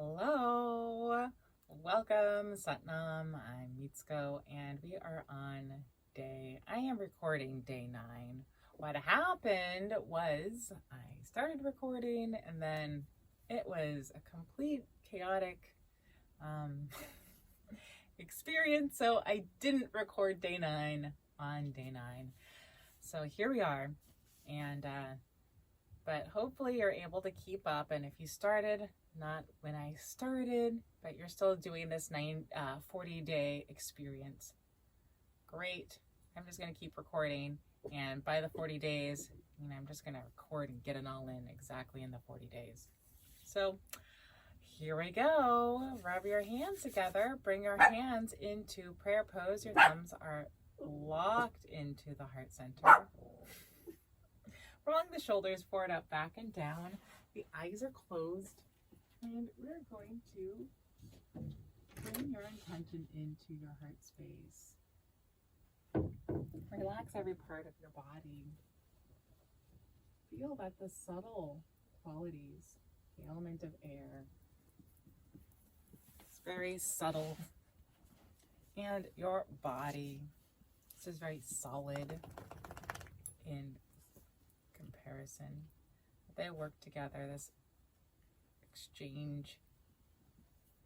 Hello, welcome Satnam. I'm Mitsuko, and we are on I am recording day 9. What happened was I started recording and then it was a complete chaotic experience, so I didn't record day 9 on day 9. So here we are, and but hopefully you're able to keep up, and if you started not when I started, but you're still doing this 40-day experience, great. I'm just going to keep recording, and by the 40 days, I'm just going to record and get it all in exactly in the 40 days. So here we go. Rub your hands together. Bring your hands into prayer pose. Your thumbs are locked into the heart center. Rolling the shoulders forward, up, back, and down. The eyes are closed. And we're going to bring your intention into your heart space. Relax every part of your body. Feel that the subtle qualities, the element of air, it's very subtle. And your body, this is very solid in comparison. They work together, this exchange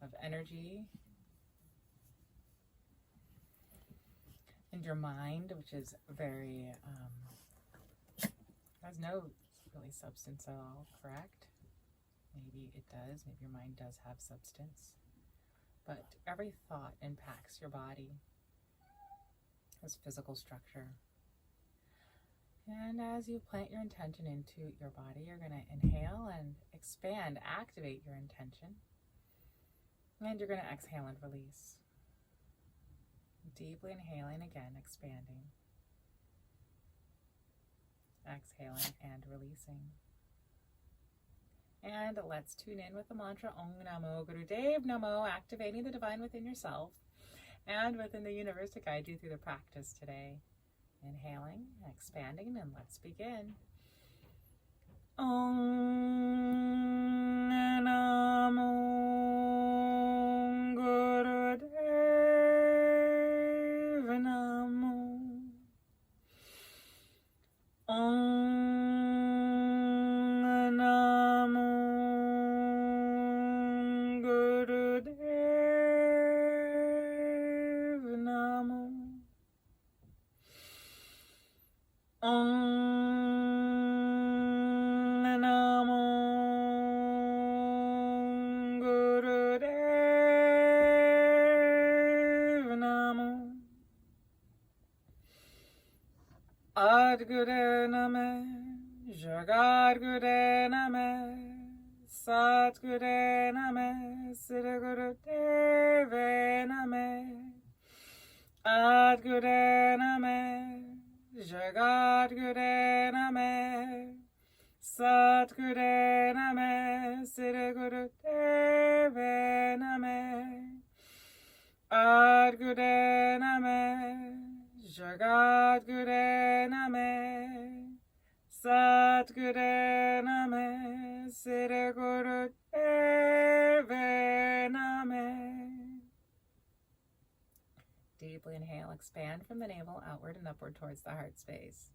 of energy. And your mind, which is very, has no really substance at all, correct? Maybe it does, maybe your mind does have substance. But every thought impacts your body, has physical structure. And as you plant your intention into your body, you're going to inhale and expand, activate your intention. And you're going to exhale and release. Deeply inhaling again, expanding. Exhaling and releasing. And let's tune in with the mantra Om Namo Gurudev Namo, activating the divine within yourself and within the universe to guide you through the practice today. Inhaling, expanding, and let's begin. Om Namo Gurudev Namo. Om Namo Gurudev Namo. Om Namo Gurudev Namo. Adguru Name, Jagadguru Name, Satguru Name, Siddhaguru Deve Name, Adguru Name, Jagadguru Name, Satguru Name, Siddhaguru Deve Name, Adguru Name, Jagadguru Name, Satguru Name, Siddhaguru Deve Name. Deeply inhale, expand from the navel outward and upward towards the heart space.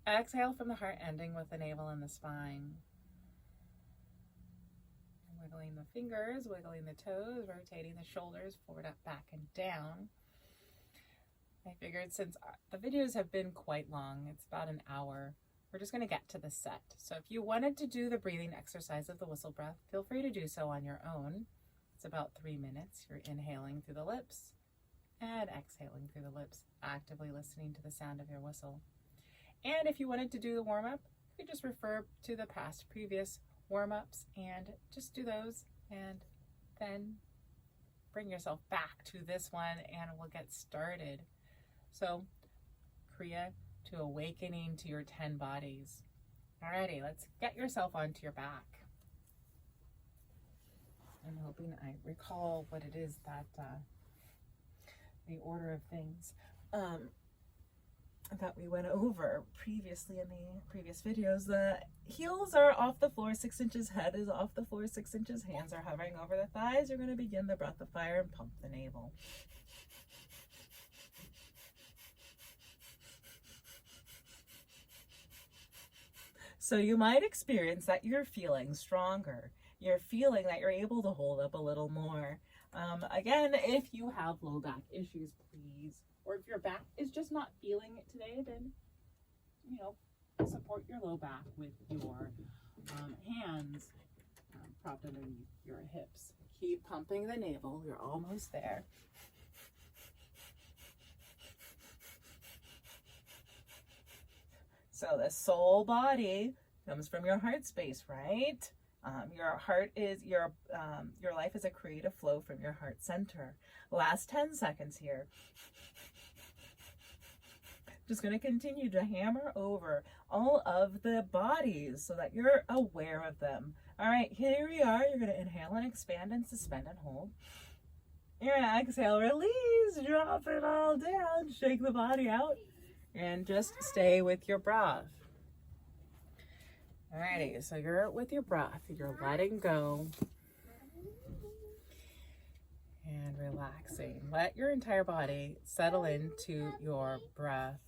Exhale from the heart, ending with the navel and the spine. Wiggling the fingers, wiggling the toes, rotating the shoulders forward, up, back, and down. I figured since the videos have been quite long, it's about an hour, we're just going to get to the set. So if you wanted to do the breathing exercise of the whistle breath, feel free to do so on your own. It's about 3 minutes. You're inhaling through the lips and exhaling through the lips, actively listening to the sound of your whistle. And if you wanted to do the warm-up, you could just refer to the previous warm-ups and just do those, and then bring yourself back to this one and we'll get started. So, Kriya to awakening to your 10 bodies. Alrighty, let's get yourself onto your back. I'm hoping I recall what it is that, the order of things. that we went over previously in the previous videos. The heels are off the floor 6 inches, head is off the floor 6 inches, hands are hovering over the thighs. You're going to begin the breath of fire and pump the navel. So you might experience that you're feeling stronger. You're feeling that you're able to hold up a little more. Again, if you have low back issues, please, or if your back is just not feeling it today, then, you know, support your low back with your hands propped underneath your hips. Keep pumping the navel. You're almost there. So the soul body comes from your heart space, right? Your heart is your life is a creative flow from your heart center. Last 10 seconds here. Just going to continue to hammer over all of the bodies so that you're aware of them. All right, here we are. You're going to inhale and expand and suspend and hold. You're going to exhale, release, drop it all down, shake the body out, and just stay with your breath. Alrighty, so you're with your breath, you're letting go and relaxing. Let your entire body settle into your breath.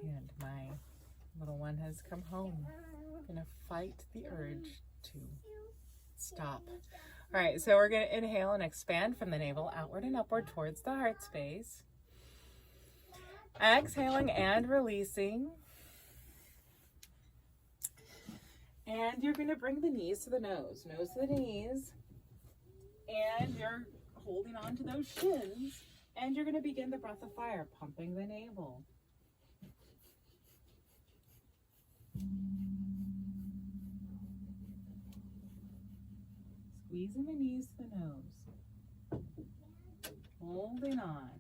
And my little one has come home. I'm gonna fight the urge to stop. All right, so we're gonna inhale and expand from the navel outward and upward towards the heart space. Exhaling and releasing. And you're going to bring the knees to the nose to the knees. And you're holding on to those shins. And you're going to begin the breath of fire, pumping the navel. Squeezing the knees to the nose. Holding on.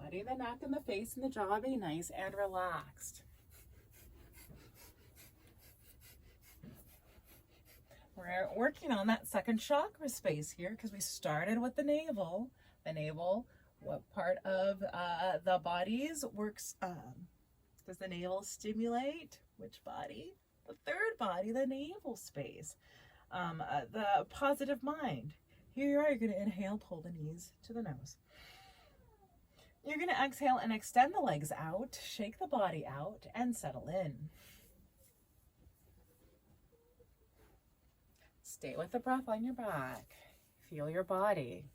Letting the neck and the face and the jaw be nice and relaxed. We're working on that second chakra space here because we started with the navel. The navel, what part of the bodies works, does the navel stimulate? Which body? The third body, the navel space. The positive mind. Here you are, you're going to inhale, pull the knees to the nose. You're going to exhale and extend the legs out, shake the body out, and settle in. Stay with the breath on your back. Feel your body.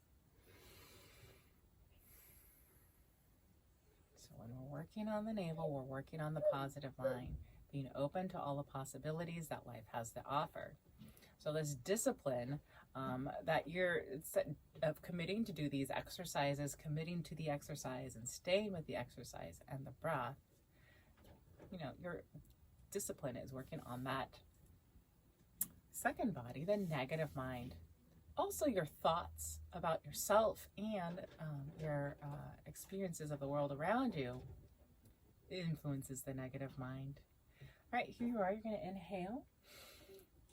So when we're working on the navel, we're working on the positive mind, being open to all the possibilities that life has to offer. So this discipline that you're of committing to do these exercises, committing to the exercise and staying with the exercise and the breath, you know, your discipline is working on that second body, the negative mind. Also your thoughts about yourself and your experiences of the world around you influences the negative mind. All right, here you are. You're going to inhale,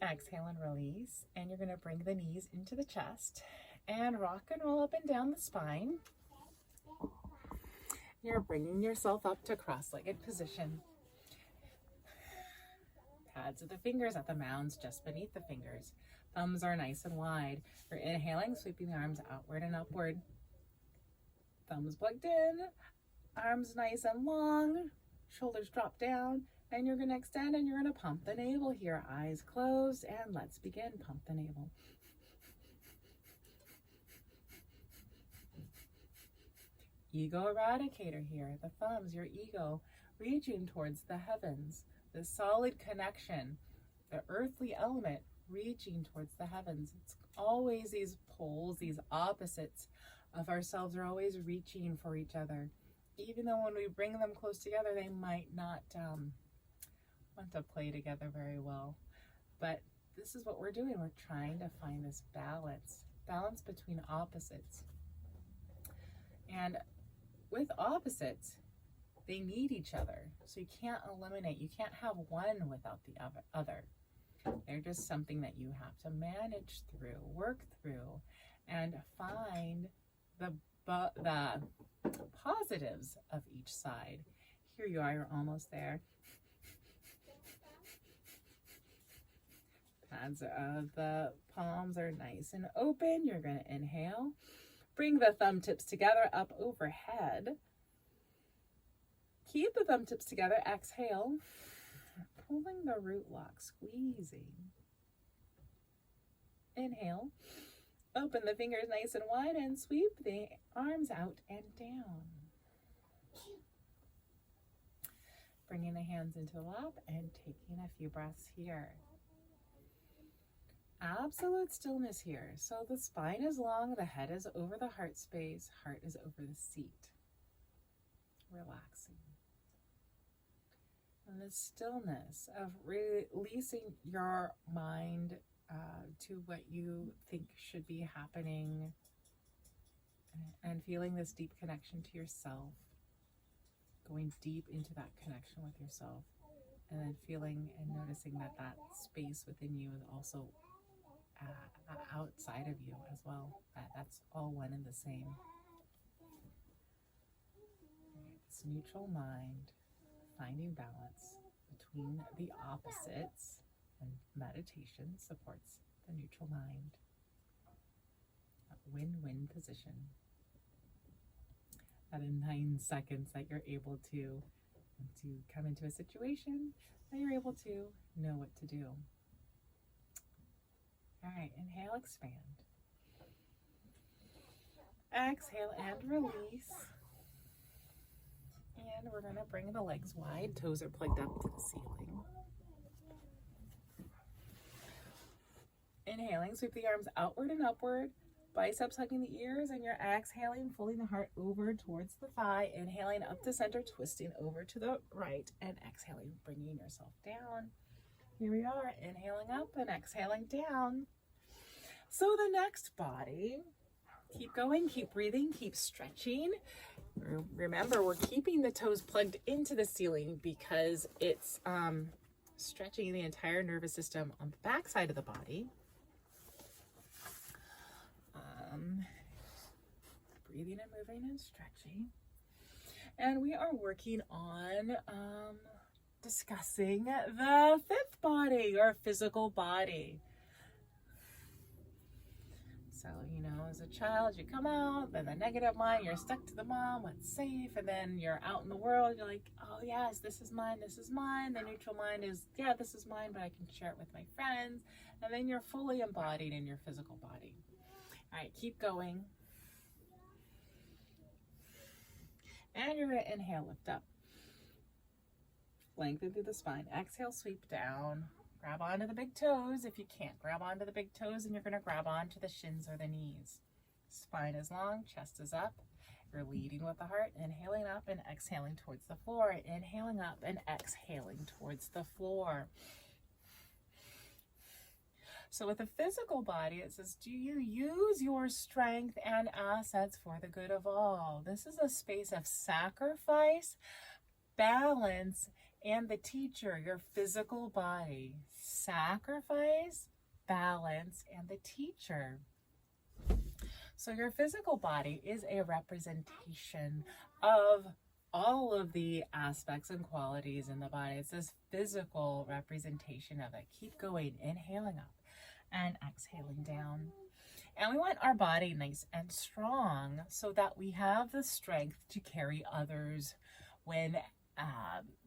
exhale and release, and you're going to bring the knees into the chest and rock and roll up and down the spine. You're bringing yourself up to cross-legged position. Pads of the fingers at the mounds just beneath the fingers. Thumbs are nice and wide. You're inhaling, sweeping the arms outward and upward. Thumbs plugged in, arms nice and long, shoulders drop down, and you're going to extend and you're going to pump the navel here. Eyes closed, and let's begin. Pump the navel. Ego eradicator here. The thumbs, your ego, reaching towards the heavens. The solid connection, the earthly element reaching towards the heavens. It's always these poles, these opposites of ourselves are always reaching for each other. Even though when we bring them close together, they might not want to play together very well. But this is what we're doing. We're trying to find this balance between opposites. And with opposites, they need each other. So you can't eliminate, you can't have one without the other. They're just something that you have to manage through, work through, and find the the positives of each side. Here you are, you're almost there. Pads of the palms are nice and open. You're going to inhale. Bring the thumb tips together up overhead. Keep the thumb tips together. Exhale. Pulling the root lock, squeezing. Inhale. Open the fingers nice and wide and sweep the arms out and down. Bringing the hands into the lap and taking a few breaths here. Absolute stillness here. So the spine is long, the head is over the heart space, heart is over the seat. Relaxing. And the stillness of releasing your mind to what you think should be happening, and feeling this deep connection to yourself, going deep into that connection with yourself, and then feeling and noticing that that space within you is also outside of you as well. That's all one and the same. This neutral mind, finding balance between the opposites, and meditation supports the neutral mind. A win-win position. That in 9 seconds that you're able to come into a situation, that you're able to know what to do. All right, inhale, expand. Exhale and release. And we're going to bring the legs wide. Toes are plugged up to the ceiling. Inhaling, sweep the arms outward and upward. Biceps hugging the ears, and you're exhaling, pulling the heart over towards the thigh. Inhaling up to center, twisting over to the right, and exhaling, bringing yourself down. Here we are, inhaling up and exhaling down. So the next body, keep going, keep breathing, keep stretching. Remember, we're keeping the toes plugged into the ceiling because it's stretching the entire nervous system on the back side of the body. Breathing and moving and stretching. And we are working on discussing the fifth body, your physical body. So, as a child, you come out, then the negative mind, you're stuck to the mom, what's safe, and then you're out in the world, you're like, oh yes, this is mine, this is mine. The neutral mind is, yeah, this is mine, but I can share it with my friends. And then you're fully embodied in your physical body. All right, keep going. And you're going to inhale, lift up. Lengthen through the spine. Exhale, sweep down. Grab onto the big toes. If you can't grab onto the big toes, and you're going to grab onto the shins or the knees. Spine is long, chest is up. You're leading with the heart, inhaling up and exhaling towards the floor. Inhaling up and exhaling towards the floor. So with the physical body, it says, do you use your strength and assets for the good of all? This is a space of sacrifice, balance, and the teacher, your physical body. Sacrifice, balance, and the teacher. So your physical body is a representation of all of the aspects and qualities in the body. It's this physical representation of it. Keep going, inhaling up and exhaling down. And we want our body nice and strong so that we have the strength to carry others when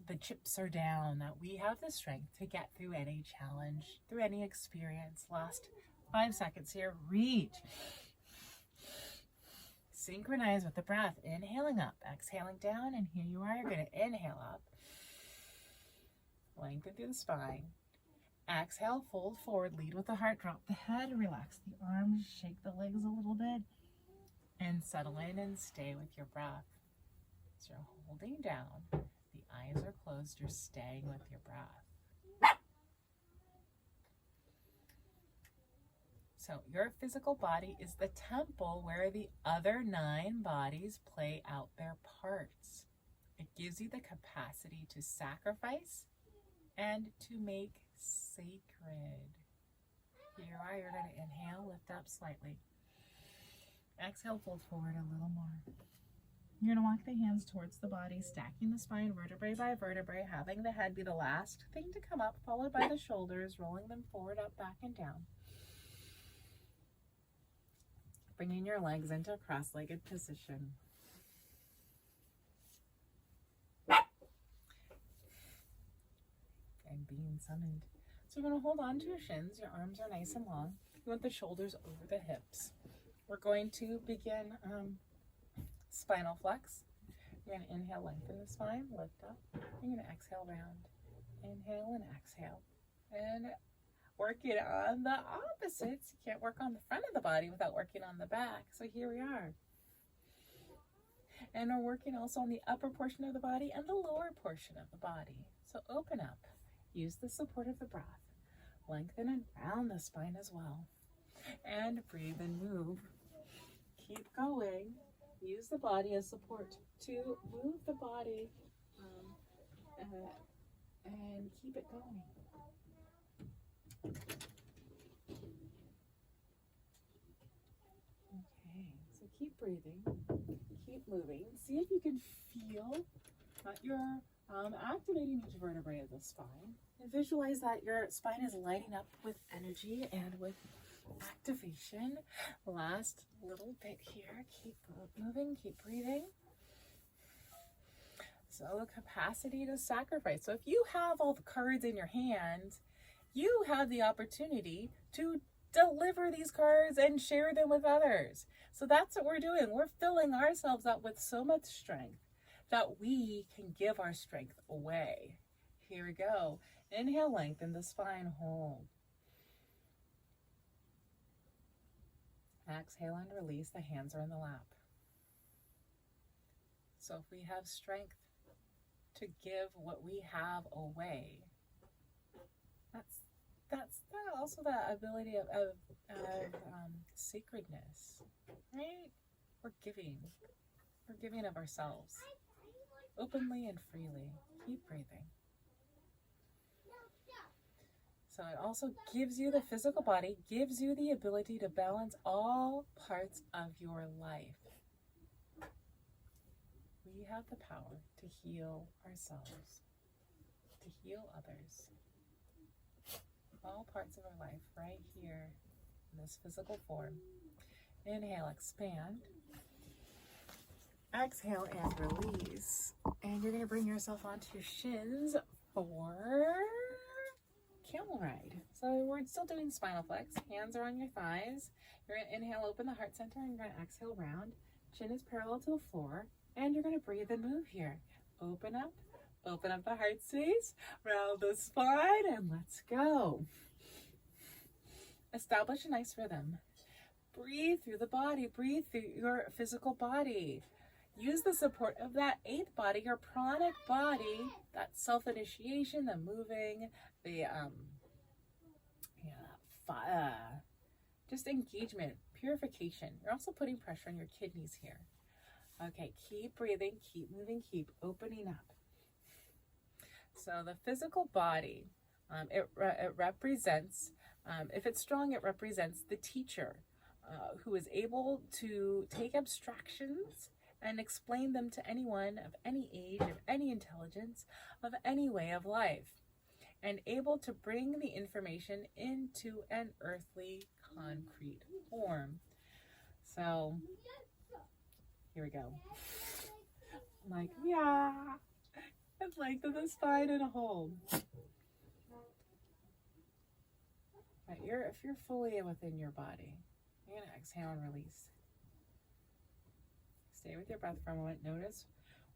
the chips are down, that we have the strength to get through any challenge, through any experience. Last 5 seconds here. Reach. Synchronize with the breath. Inhaling up, exhaling down, and here you are. You're going to inhale up. Lengthen through the spine. Exhale, fold forward, lead with the heart, drop the head, relax the arms, shake the legs a little bit, and settle in and stay with your breath. So you're holding down, the eyes are closed, you're staying with your breath. So your physical body is the temple where the other 9 bodies play out their parts. It gives you the capacity to sacrifice and to make sacred. Here you are, you're going to inhale, lift up slightly. Exhale, fold forward a little more. You're going to walk the hands towards the body, stacking the spine vertebrae by vertebrae, having the head be the last thing to come up, followed by the shoulders, rolling them forward, up, back, and down. Bringing your legs into a cross-legged position. And being summoned. So you're going to hold on to your shins. Your arms are nice and long. You want the shoulders over the hips. We're going to begin spinal flex. You're going to inhale, lengthen the spine, lift up. You're going to exhale, round. Inhale and exhale. And working on the opposites. You can't work on the front of the body without working on the back. So here we are. And we're working also on the upper portion of the body and the lower portion of the body. So open up. Use the support of the breath. Lengthen and round the spine as well. And breathe and move. Keep going. Use the body as support to move the body and keep it going. Okay, so keep breathing, keep moving. See if you can feel that you're activating each vertebrae of the spine. And visualize that your spine is lighting up with energy and with activation. Last little bit here. Keep moving, keep breathing. So the capacity to sacrifice. So if you have all the cards in your hand, you have the opportunity to deliver these cards and share them with others. So that's what we're doing. We're filling ourselves up with so much strength that we can give our strength away. Here we go. Inhale, lengthen the spine, hold. Exhale and release. The hands are in the lap. So if we have strength to give what we have away, that's also that ability of sacredness, right? We're giving of ourselves openly and freely. Keep breathing. So it also gives you, the physical body gives you the ability to balance all parts of your life. We have the power to heal ourselves, to heal others. All parts of our life right here in this physical form. Inhale, expand. Exhale and release. And you're going to bring yourself onto your shins for camel ride. So we're still doing spinal flex. Hands are on your thighs. You're going to inhale, open the heart center, and you're going to exhale, round. Chin is parallel to the floor. And you're going to breathe and move here. Open up the heart space, round the spine, and let's go. Establish a nice rhythm. Breathe through the body. Breathe through your physical body. Use the support of that eighth body, your pranic body, that self-initiation, the moving, the just engagement, purification. You're also putting pressure on your kidneys here. Okay, keep breathing, keep moving, keep opening up. So the physical body, it represents, if it's strong, it represents the teacher who is able to take abstractions and explain them to anyone of any age, of any intelligence, of any way of life, and able to bring the information into an earthly, concrete form. So here we go. Like, yeah, and lengthen the spine and hold. Right, if you're fully within your body, you're gonna exhale and release. Stay with your breath for a moment. Notice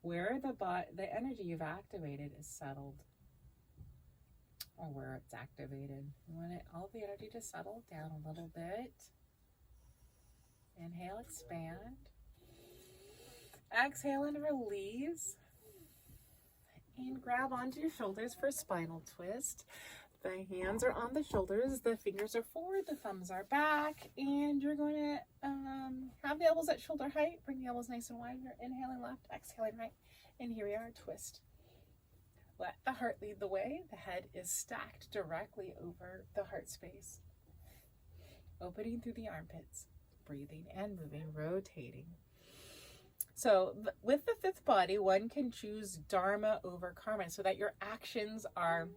where the energy you've activated is settled, or where it's activated. You want all the energy to settle down a little bit. Inhale, expand. Exhale and release. And grab onto your shoulders for spinal twist. The hands are on the shoulders, the fingers are forward, the thumbs are back, and you're going to have the elbows at shoulder height. Bring the elbows nice and wide. You're inhaling left, exhaling right, and here we are, twist. Let the heart lead the way. The head is stacked directly over the heart space. Opening through the armpits. breathing and moving, rotating. So with the fifth body, one can choose dharma over karma, so that your actions are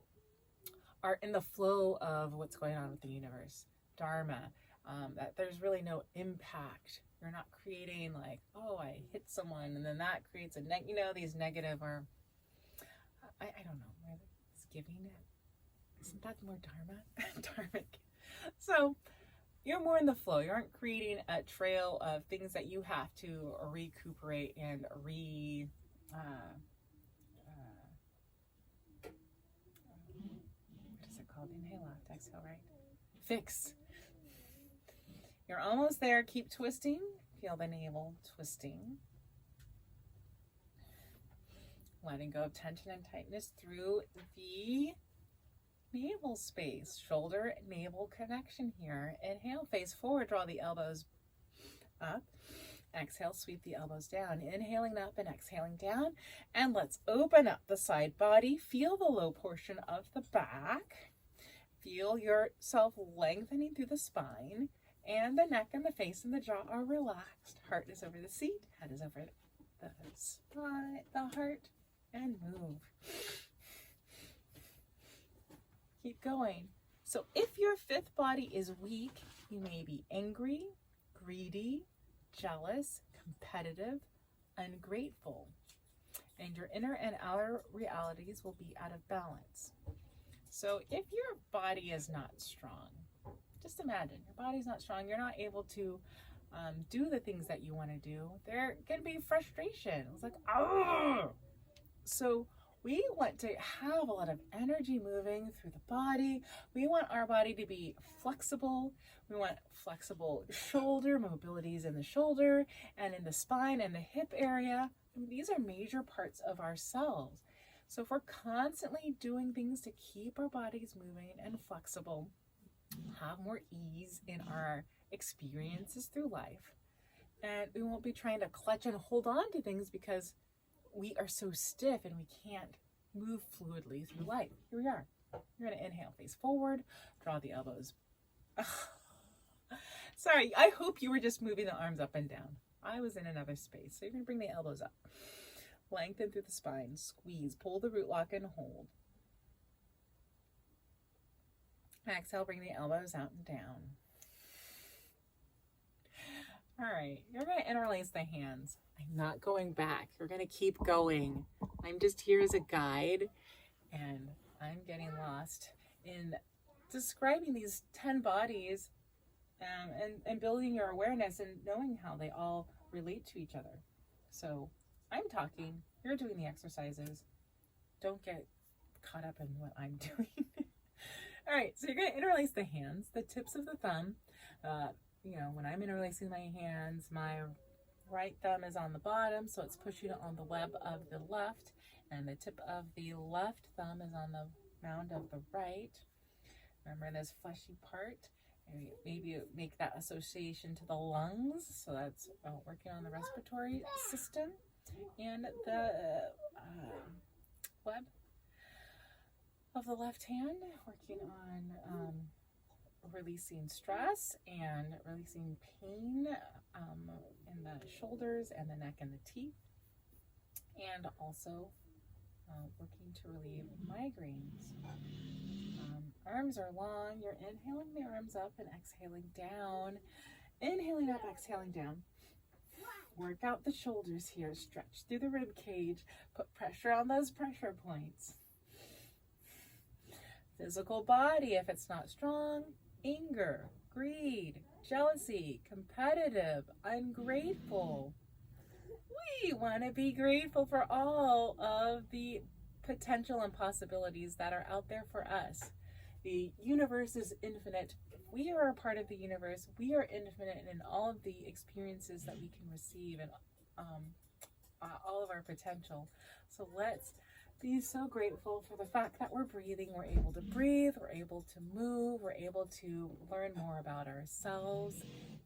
in the flow of what's going on with the universe. Dharma, that there's really no impact. You're not creating like, oh, I hit someone and then that creates these negative, or I don't know, it's giving. Isn't that more dharma? Dharmic. So you're more in the flow. You aren't creating a trail of things that you have to recuperate and what is it called? Inhale out, exhale, right? Fix. You're almost there. Keep twisting. Feel the navel twisting. Letting go of tension and tightness through the navel space. Shoulder navel connection here. Inhale, face forward, draw the elbows up. Exhale, sweep the elbows down. Inhaling up and exhaling down. And let's open up the side body. Feel the low portion of the back. Feel yourself lengthening through the spine. And the neck and the face and the jaw are relaxed. Heart is over the seat. Head is over the spine, the heart. And move. Keep going. So if your fifth body is weak, you may be angry, greedy, jealous, competitive, ungrateful. And your inner and outer realities will be out of balance. So if your body is not strong, just imagine your body's not strong. You're not able to do the things that you want to do. There can be frustration. It's like, oh. So we want to have a lot of energy moving through the body. We want our body to be flexible. We want flexible shoulder mobilities in the shoulder and in the spine and the hip area. These are major parts of ourselves. So if we're constantly doing things to keep our bodies moving and flexible, have more ease in our experiences through life, and we won't be trying to clutch and hold on to things because we are so stiff and we can't move fluidly through life. Here we are. You're going to inhale, face forward, draw the elbows. Sorry, I hope you were just moving the arms up and down. I was in another space. So you're going to bring the elbows up. Lengthen through the spine, squeeze, pull the root lock and hold. Exhale, bring the elbows out and down. All right, you're going to interlace the hands. I'm not going back. You're going to keep going. I'm just here as a guide, and I'm getting lost in describing these 10 bodies and building your awareness and knowing how they all relate to each other. So I'm talking, you're doing the exercises. Don't get caught up in what I'm doing. All right, so you're going to interlace the hands, the tips of the thumb. When I'm interlacing my hands, my right thumb is on the bottom, so it's pushing on the web of the left, and the tip of the left thumb is on the mound of the right. Remember this fleshy part, and maybe make that association to the lungs, so that's working on the respiratory system, and the web of the left hand, working on releasing stress and releasing pain in the shoulders and the neck and the teeth, and also working to relieve migraines. Arms are long. You're inhaling the arms up and exhaling down. Inhaling up, exhaling down. Work out the shoulders here. Stretch through the rib cage. Put pressure on those pressure points. Physical body, if it's not strong, anger, greed, jealousy, competitive, ungrateful. We want to be grateful for all of the potential and possibilities that are out there for us. The universe is infinite. We are a part of the universe. We are infinite in all of the experiences that we can receive and all of our potential. So let's be so grateful for the fact that we're breathing. We're able to breathe, we're able to move, we're able to learn more about ourselves.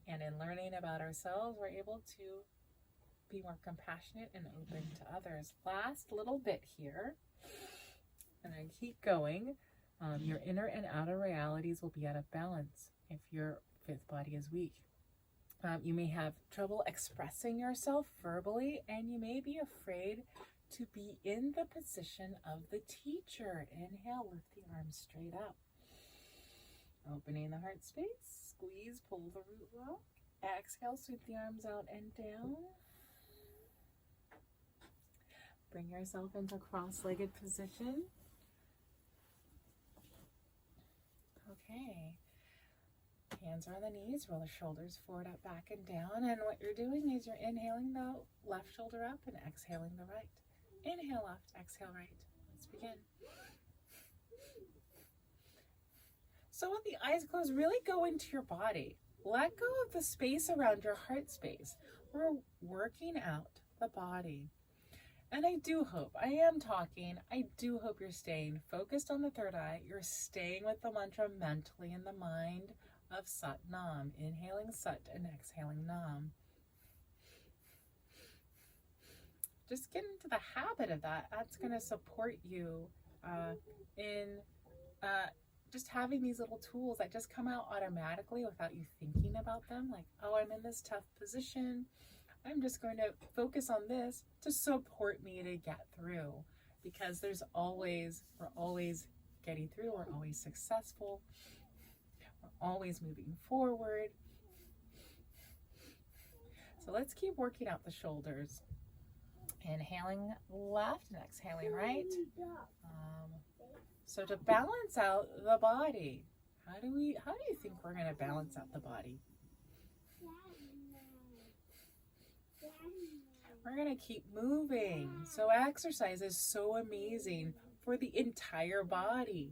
And in learning about ourselves, we're able to be more compassionate and open to others. Last little bit here, and I keep going. Your inner and outer realities will be out of balance if your fifth body is weak. You may have trouble expressing yourself verbally, and you may be afraid to be in the position of the teacher. Inhale, lift the arms straight up. Opening the heart space, squeeze, pull the root well. Exhale, sweep the arms out and down. Bring yourself into cross-legged position. Okay. Hands are on the knees, roll the shoulders forward, up, back, and down. And what you're doing is you're inhaling the left shoulder up and exhaling the right. Inhale left, exhale right. Let's begin. So with the eyes closed, really go into your body. Let go of the space around your heart space. We're working out the body. And I do hope you're staying focused on the third eye. You're staying with the mantra mentally in the mind of Sat Nam. Inhaling Sat and exhaling Nam. Just get into the habit of that. That's going to support you in just having these little tools that just come out automatically without you thinking about them. Like, oh, I'm in this tough position. I'm just going to focus on this to support me to get through, because we're always getting through. We're always successful. We're always moving forward. So let's keep working out the shoulders. Inhaling left and exhaling right. So to balance out the body, how do you think we're going to balance out the body? We're going to keep moving. So exercise is so amazing for the entire body.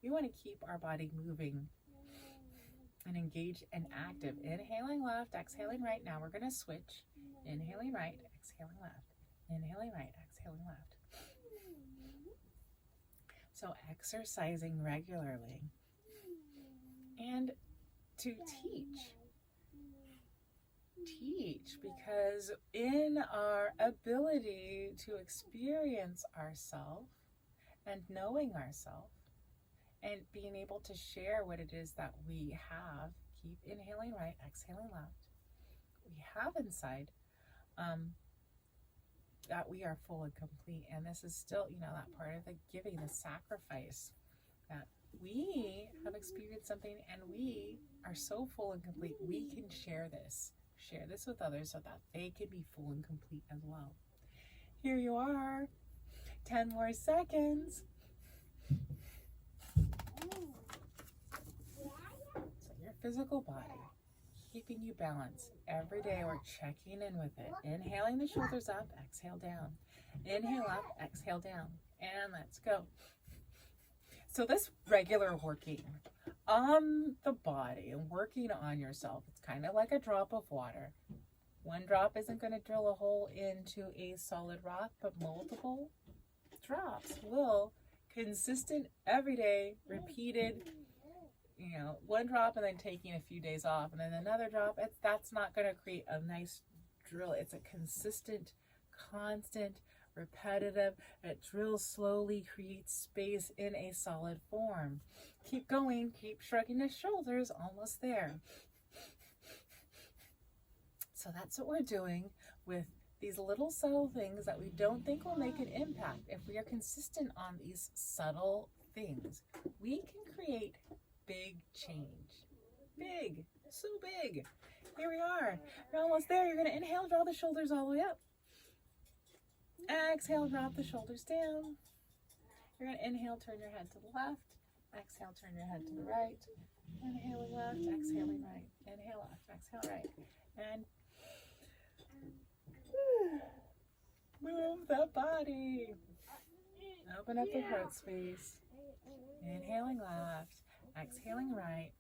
We want to keep our body moving and engaged and active. Inhaling left, exhaling right. Now we're going to switch. Inhaling right, exhaling left. Inhaling right, exhaling left. So exercising regularly. And to teach, because in our ability to experience ourselves and knowing ourselves and being able to share what it is that we have, keep inhaling right, exhaling left, we have inside, that we are full and complete. And this is still, that part of the giving, the sacrifice, that we have experienced something and we are so full and complete. We can share this with others so that they can be full and complete as well. Here you are, 10 more seconds. So your physical body, keeping you balanced. Every day we're checking in with it. Inhaling the shoulders up, exhale down. Inhale up, exhale down. And let's go. So this regular working on the body and working on yourself, it's kind of like a drop of water. One drop isn't going to drill a hole into a solid rock, but multiple drops will, consistent, everyday, repeated, one drop and then taking a few days off and then another drop, that's not going to create a nice drill. It's a consistent, constant, repetitive. It drills slowly, creates space in a solid form. Keep going, keep shrugging the shoulders, almost there. So that's what we're doing with these little subtle things that we don't think will make an impact. If we are consistent on these subtle things, we can create big change. Big, so big. Here we are. We're almost there. You're going to inhale, draw the shoulders all the way up. Exhale, drop the shoulders down. You're going to inhale, turn your head to the left. Exhale, turn your head to the right. Inhaling left, exhaling right. Inhale left, exhale right. And move the body. Open up the heart space. Inhaling left, exhaling right.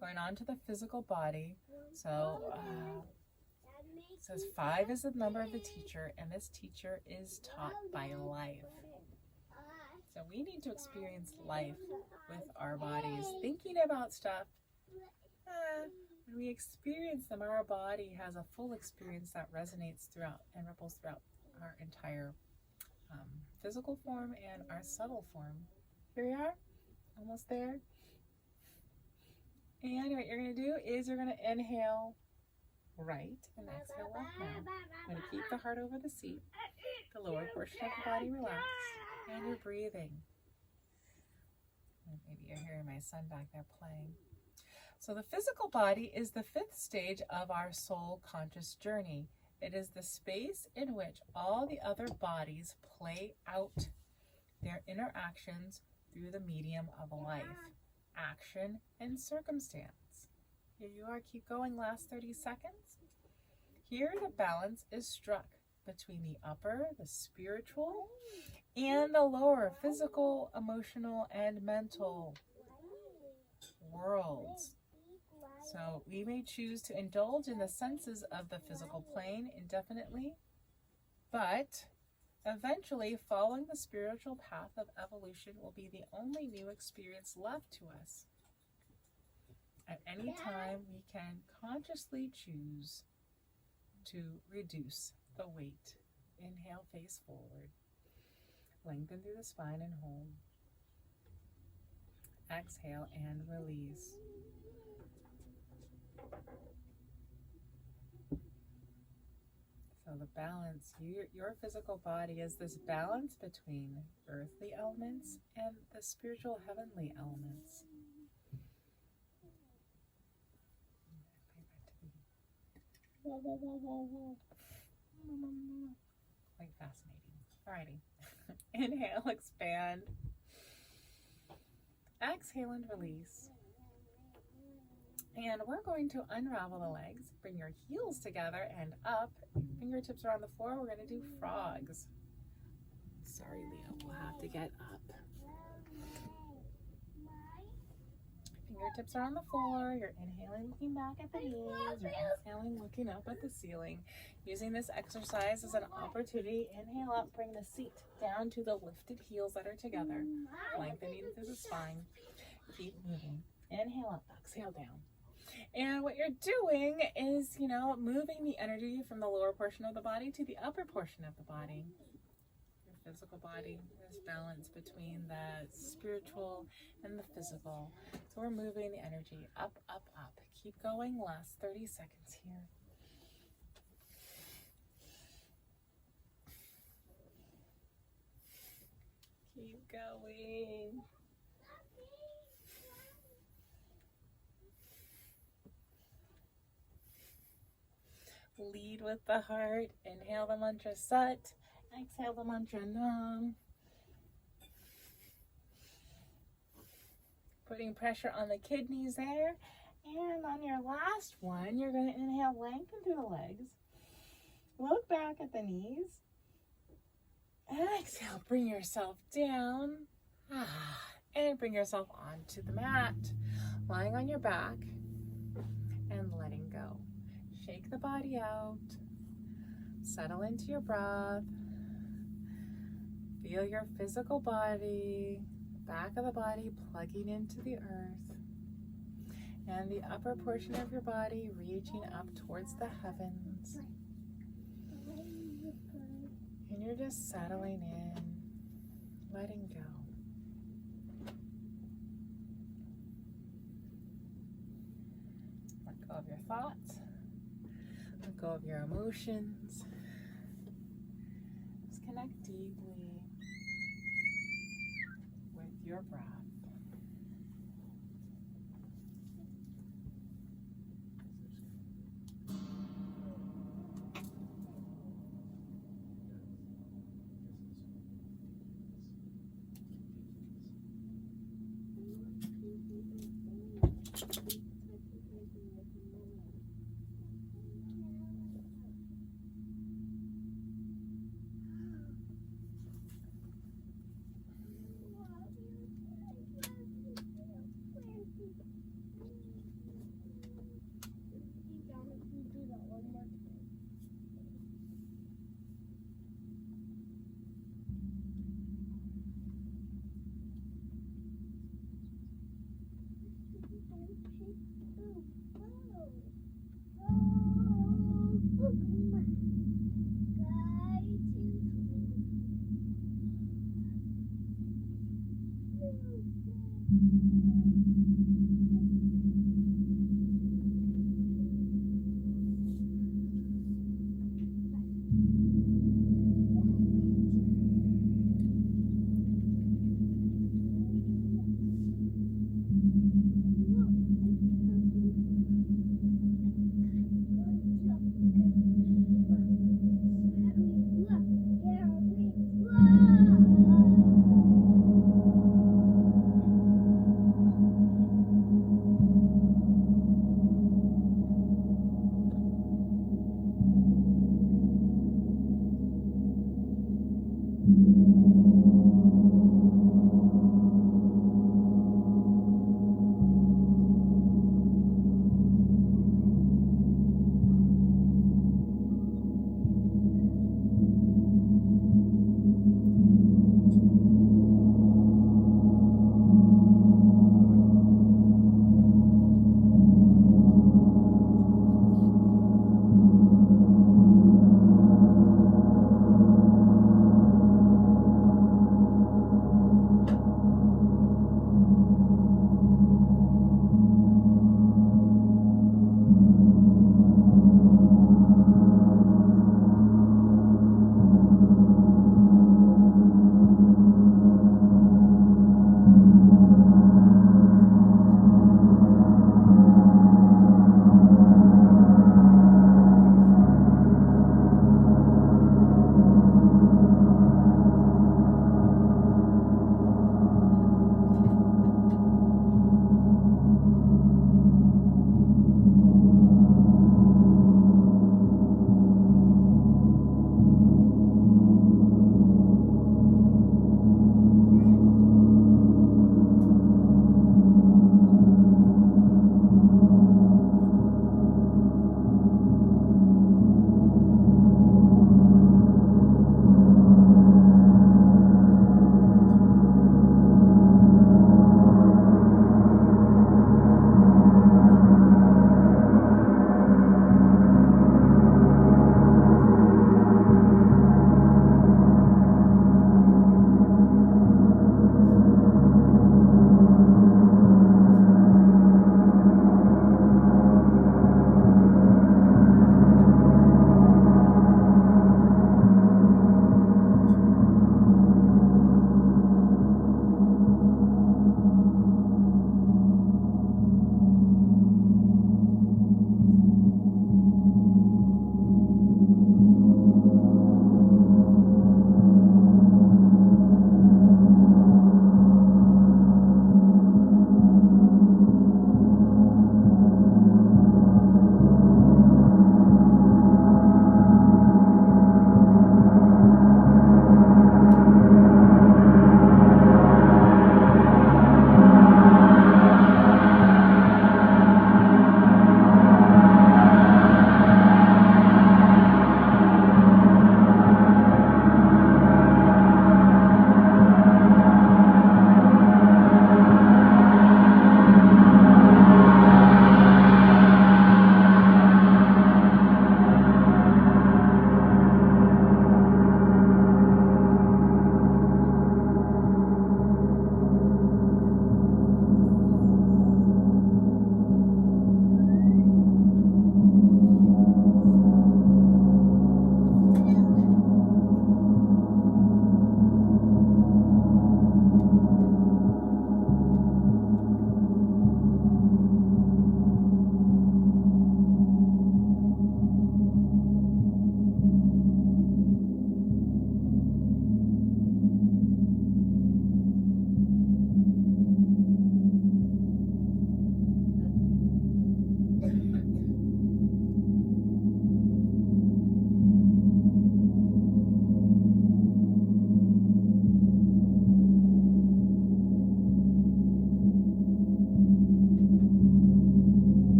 Going on to the physical body. So it says 5 is the number of the teacher, and this teacher is taught by life. So we need to experience life with our bodies, thinking about stuff. When we experience them, our body has a full experience that resonates throughout and ripples throughout our entire physical form and our subtle form. Here we are, almost there. And what you're going to do is you're going to inhale right and exhale left now. I'm going to keep the heart over the seat, the lower portion of the body relaxed, and you're breathing. Maybe you're hearing my son back there playing. So the physical body is the fifth stage of our soul conscious journey. It is the space in which all the other bodies play out their interactions through the medium of life, action, and circumstance. Here you are, keep going, last 30 seconds. Here the balance is struck between the upper, the spiritual, and the lower, physical, emotional, and mental worlds. So we may choose to indulge in the senses of the physical plane indefinitely, but eventually following the spiritual path of evolution will be the only new experience left to us. At any time, we can consciously choose to reduce the weight. Inhale, face forward. Lengthen through the spine and hold. Exhale and release. So the balance, your physical body is this balance between earthly elements and the spiritual heavenly elements. Whoa, whoa, whoa, whoa, whoa. Quite fascinating. Alrighty. Inhale, expand. Exhale and release. And we're going to unravel the legs. Bring your heels together and up. Fingertips are on the floor. We're going to do frogs. Sorry, Leo. We'll have to get up. Fingertips are on the floor. You're inhaling, looking back at the knees. You're exhaling, looking up at the ceiling. Using this exercise as an opportunity, inhale up, bring the seat down to the lifted heels that are together. Lengthening through the spine. Keep moving. Inhale up, exhale down. And what you're doing is, moving the energy from the lower portion of the body to the upper portion of the body. Your physical body, this balance between the spiritual and the physical. So we're moving the energy up, up, up. Keep going, last 30 seconds here. Keep going. Lead with the heart. Inhale the mantra Sat. Exhale the mantra Nam. Putting pressure on the kidneys there. And on your last one, you're going to inhale, lengthen through the legs. Look back at the knees. Exhale, bring yourself down. And bring yourself onto the mat. Lying on your back and letting go. Shake the body out. Settle into your breath. Feel your physical body, back of the body plugging into the earth. And the upper portion of your body reaching up towards the heavens. And you're just settling in, letting go. Let go of your thoughts. Let go of your emotions. Just connect deeply with your breath.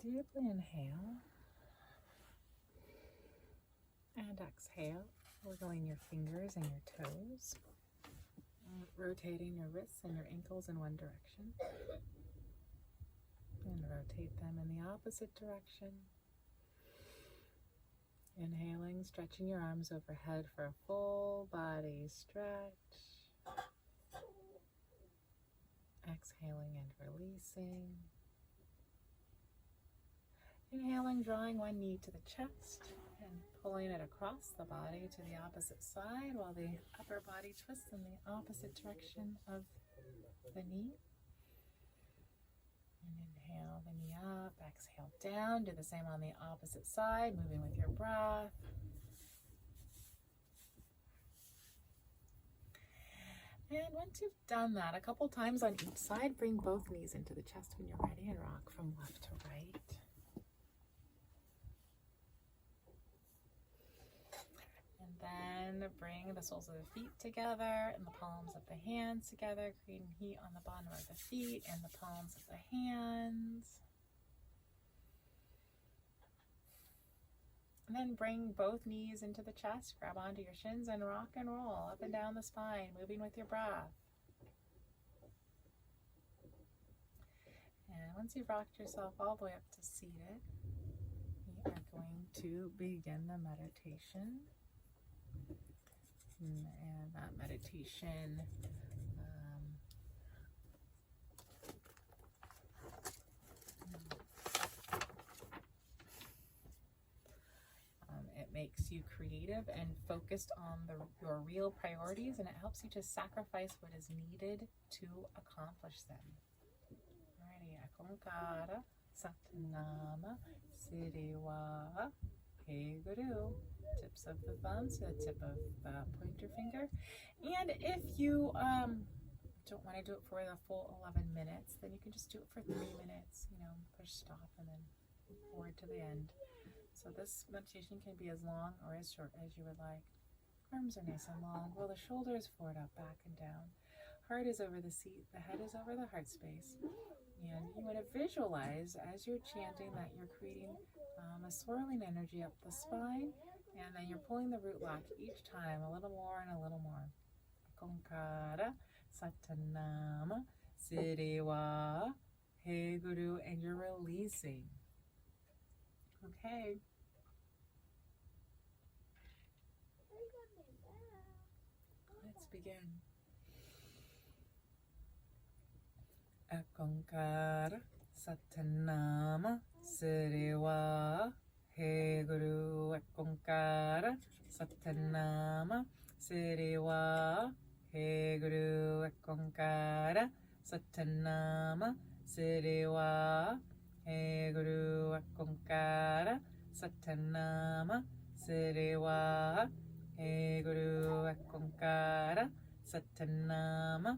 Deeply inhale and exhale, wiggling your fingers and your toes, rotating your wrists and your ankles in one direction, and rotate them in the opposite direction. Inhaling, stretching your arms overhead for a full body stretch. Exhaling and releasing. Inhaling, drawing one knee to the chest and pulling it across the body to the opposite side while the upper body twists in the opposite direction of the knee. And inhale the knee up, exhale down. Do the same on the opposite side, moving with your breath. And once you've done that a couple times on each side, bring both knees into the chest when you're ready and rock from left to right. Then bring the soles of the feet together and the palms of the hands together, creating heat on the bottom of the feet and the palms of the hands. And then bring both knees into the chest, grab onto your shins and rock and roll up and down the spine, moving with your breath. And once you've rocked yourself all the way up to seated, we are going to begin the meditation. And that meditation it makes you creative and focused on your real priorities, and it helps you to sacrifice what is needed to accomplish them. Alrighty, Akonkara, Satanama, Siriwa, Hey Guru. Tips of the thumbs to the tip of the pointer finger. And if you don't want to do it for the full 11 minutes, then you can just do it for 3 minutes, push stop and then forward to the end. So this meditation can be as long or as short as you would like. Arms are nice and long. Roll the shoulders forward, up, back, and down. Heart is over the seat. The head is over the heart space. And you want to visualize as you're chanting that you're creating a swirling energy up the spine, and then you're pulling the root lock each time, a little more and a little more. Akonkara, Satanama, Siriwa, Hey Guru, and you're releasing. Okay. Let's begin. Akonkara, Satanama, Siriwa, Hey Guru, Akonkara, Satanama, Siriwa, Hey Guru, Akonkara, Satanama, Siriwa, Hey Guru, Akonkara, Satanama, Siriwa, Hey Guru, Akonkara, Satanama,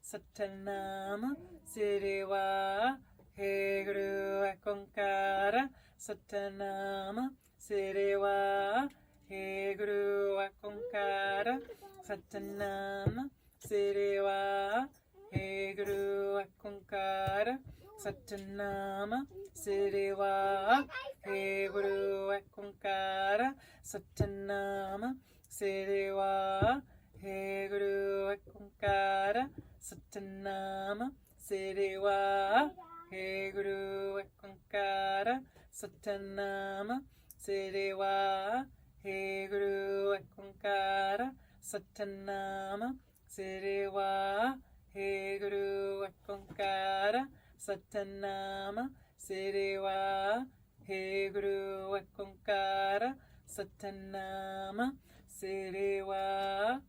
Satanama Siriwa Heguru Akonkara Satanama Siriwa Heguru Akonkara Satanama Siriwa Heguru Akonkara Satanama Siriwa Heguru Akonkara Satanama Siriwa Heguru Akonkara Satanama Siriwa Heguru Akonkara Satanama Siriwa Heguru Akonkara Satanama Siriwa Heguru Akonkara Satanama Siriwa Heguru Akonkara Satanama Siriwa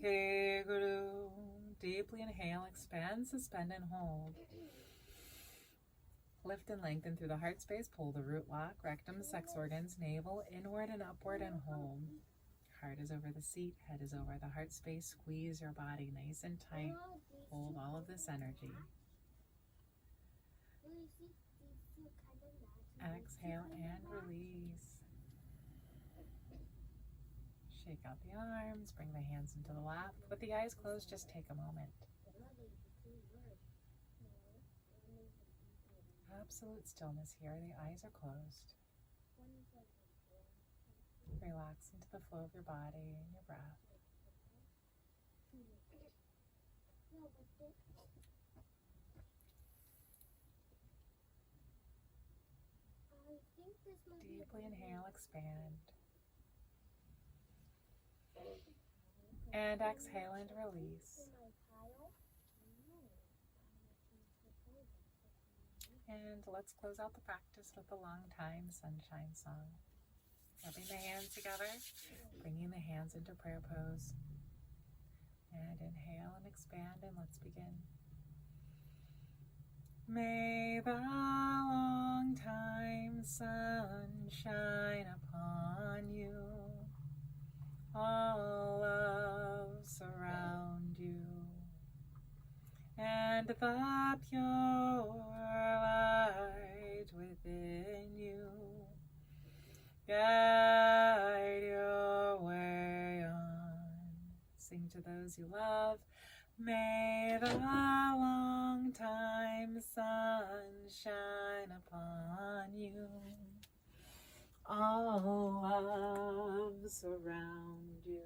Heguru. Deeply inhale, expand, suspend, and hold. Lift and lengthen through the heart space. Pull the root lock, rectum, sex organs, navel, inward and upward, and hold. Heart is over the seat, head is over the heart space. Squeeze your body nice and tight. Hold all of this energy. Exhale and release. Shake out the arms, bring the hands into the lap. With the eyes closed, just take a moment. Absolute stillness here. The eyes are closed. Relax into the flow of your body and your breath. Deeply inhale, expand. And exhale and release. And let's close out the practice with a long time sunshine song. Rubbing the hands together, bringing the hands into prayer pose. And inhale and expand, and let's begin. May the long time sun shine upon you. All love surround you, and the pure light within you guide your way on. Sing to those you love. May the long time sun shine upon you. All love surround you,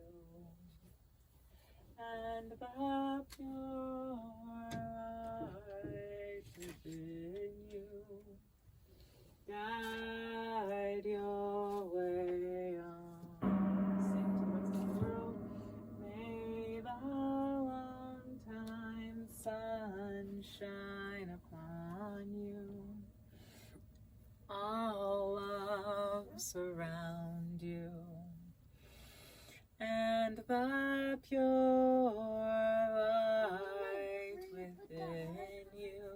and the pure light within you guide your way on. Sing to the rest of the world. May the long time sun shine upon you. All love surround you, and the pure light within you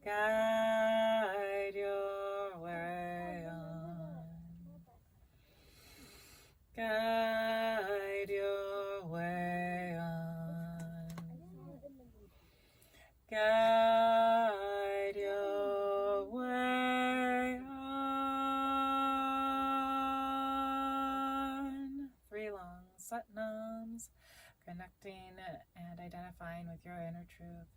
guide your way on. Guide your way on. Guide your way on. 3 long satnams, connecting and identifying with your inner truth.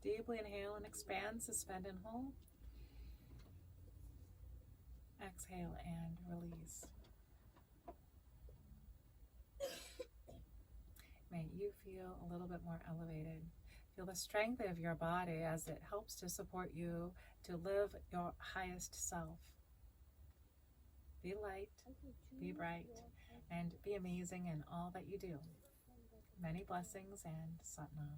Deeply inhale and expand, suspend and hold. Exhale and release. May you feel a little bit more elevated. Feel the strength of your body as it helps to support you to live your highest self. Be light, be bright, and be amazing in all that you do. Many blessings and Satnam.